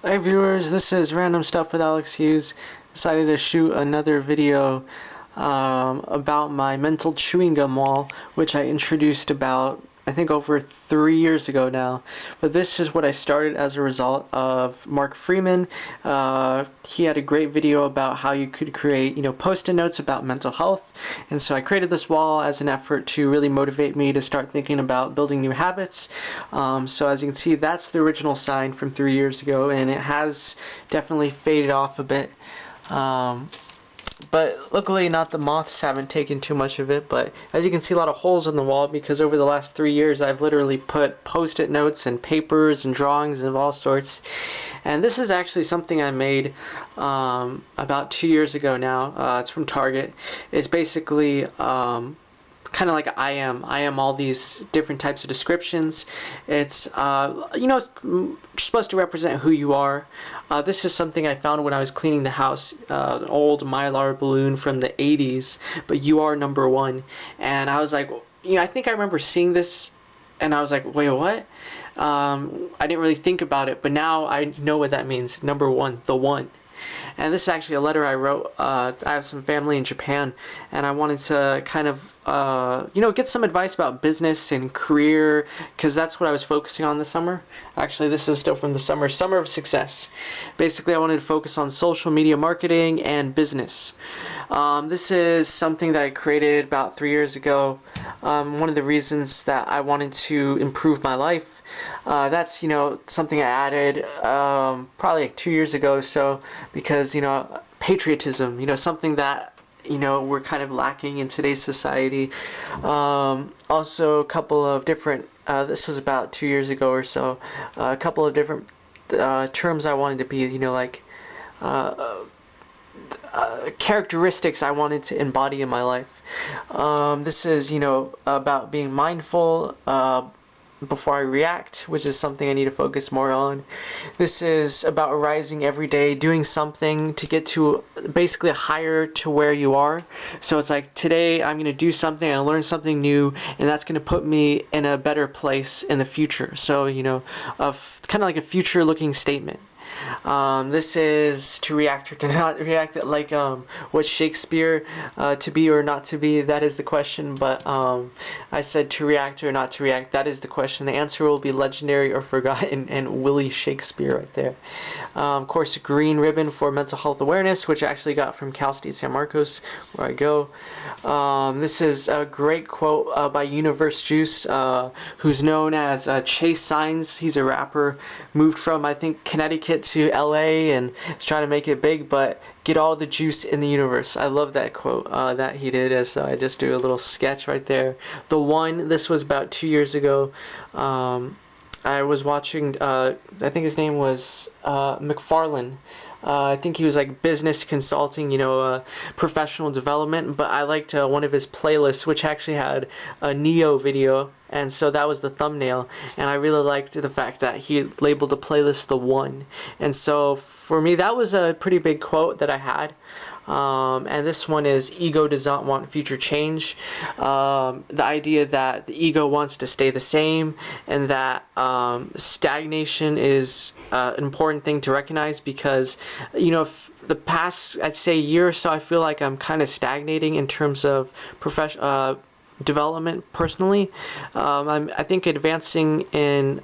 Hi viewers, this is Random Stuff with Alex Hughes. Decided to shoot another video about my mental chewing gum wall, which I introduced about, I think, over 3 years ago now. But this is what I started as a result of Mark Freeman. He had a great video about how you could create, post-it notes about mental health. And so I created this wall as an effort to really motivate me to start thinking about building new habits. So as you can see, that's the original sign from 3 years ago, and it has definitely faded off a bit. But luckily not the moths haven't taken too much of it, but as you can see, a lot of holes in the wall because over the last 3 years I've literally put post-it notes and papers and drawings of all sorts. And this is actually something I made about 2 years ago now. It's from Target. It's basically kind of like I am all these different types of descriptions. It's it's supposed to represent who you are. This is something I found when I was cleaning the house, an old Mylar balloon from the 80s, but you are number one. And I was like, I think I remember seeing this and I was like, wait, what? I didn't really think about it, but now I know what that means. Number one, the one. And this is actually a letter I wrote. I have some family in Japan, and I wanted to kind of, get some advice about business and career, because that's what I was focusing on this summer. Actually, this is still from the summer of success. Basically, I wanted to focus on social media marketing and business. This is something that I created about 3 years ago. One of the reasons that I wanted to improve my life. That's something I added probably like 2 years ago or so, because patriotism, something that we're kind of lacking in today's society. Also a couple of different this was about 2 years ago or so, a couple of different terms I wanted to be characteristics I wanted to embody in my life. This is about being mindful before I react, which is something I need to focus more on. This is about arising every day, doing something to get to basically higher to where you are. So it's like, today I'm going to do something, I learn something new, and that's going to put me in a better place in the future. So, kind of like a future looking statement. This is to react or to not react, like what Shakespeare, to be or not to be, that is the question. But I said to react or not to react, that is the question. The answer will be legendary or forgotten, and Willie Shakespeare right there. Of course, a green ribbon for mental health awareness, which I actually got from Cal State San Marcos, where I go. This is a great quote by Universe Juice, who's known as Chase Signs. He's a rapper, moved from, I think, Connecticut to LA and is trying to make it big, but get all the juice in the universe. I love that quote that he did, as I just do a little sketch right there. The one, this was about 2 years ago. I was watching, I think his name was McFarlane. I think he was like business consulting, professional development, but I liked one of his playlists, which actually had a Neo video, and so that was the thumbnail, and I really liked the fact that he labeled the playlist the one. And so for me, that was a pretty big quote that I had. And this one is, ego does not want future change. The idea that the ego wants to stay the same, and that stagnation is an important thing to recognize, because the past, I'd say, year or so, I feel like I'm kind of stagnating in terms of development personally. I think advancing in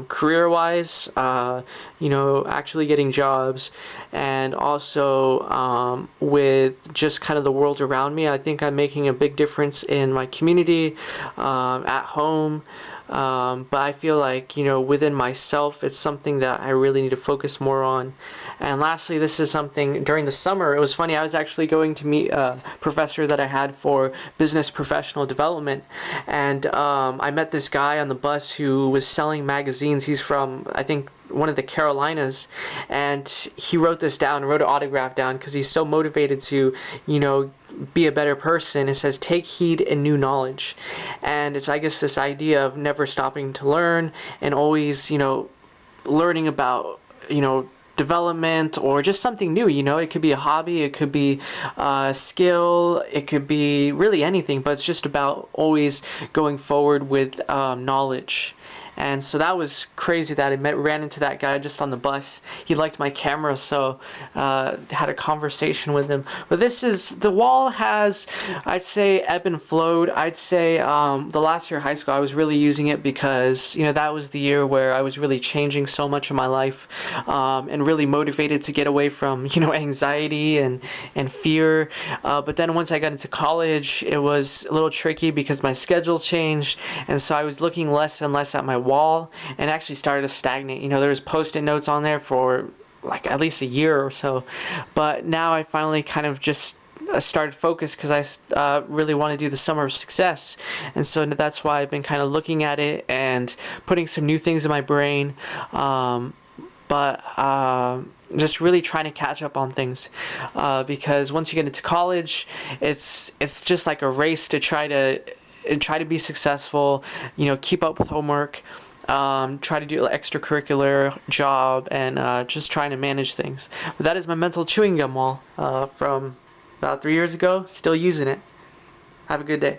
career-wise, actually getting jobs, and also with just kind of the world around me. I think I'm making a big difference in my community, at home. But I feel like, within myself, it's something that I really need to focus more on. And lastly, this is something during the summer. It was funny, I was actually going to meet a professor that I had for business professional development, and I met this guy on the bus who was selling magazines. He's from, I think, one of the Carolinas, and he wrote an autograph down, because he's so motivated to, be a better person. It says, take heed in new knowledge. And it's, I guess, this idea of never stopping to learn, and always, learning about, development, or just something new. It could be a hobby, it could be a skill, it could be really anything, but it's just about always going forward with knowledge. And so that was crazy that ran into that guy just on the bus. He liked my camera, so had a conversation with him. But the wall has, I'd say, ebb and flowed. I'd say the last year of high school, I was really using it because, that was the year where I was really changing so much in my life, and really motivated to get away from, anxiety and fear. But then once I got into college, it was a little tricky because my schedule changed, and so I was looking less and less at my wall and actually started to stagnate. There was post-it notes on there for like at least a year or so, but now I finally kind of just started focus because I really want to do the Summer of Success, and so that's why I've been kind of looking at it and putting some new things in my brain, but just really trying to catch up on things, because once you get into college, it's just like a race to try to be successful, keep up with homework, try to do an extracurricular job, and just trying to manage things. But that is my mental chewing gum wall from about 3 years ago. Still using it. Have a good day.